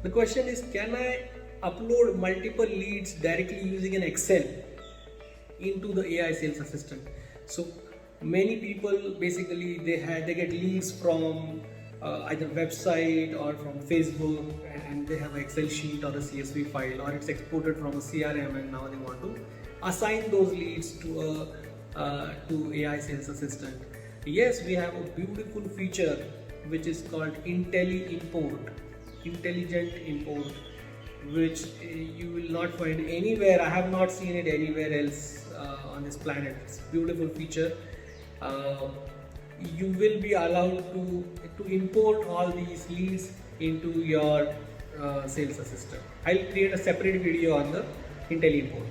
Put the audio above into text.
The question is, can I upload multiple leads directly using an Excel into the AI sales assistant? So many people basically they get leads from either website or from Facebook, and they have an Excel sheet or a CSV file, or it's exported from a CRM, and now they want to assign those leads to AI sales assistant. Yes, we have a beautiful feature which is called Intelligent Import, which you will not find anywhere. I have not seen it anywhere else on this planet. It's a beautiful feature. You will be allowed to import all these leads into your sales assistant. I'll create a separate video on the Intelli Import.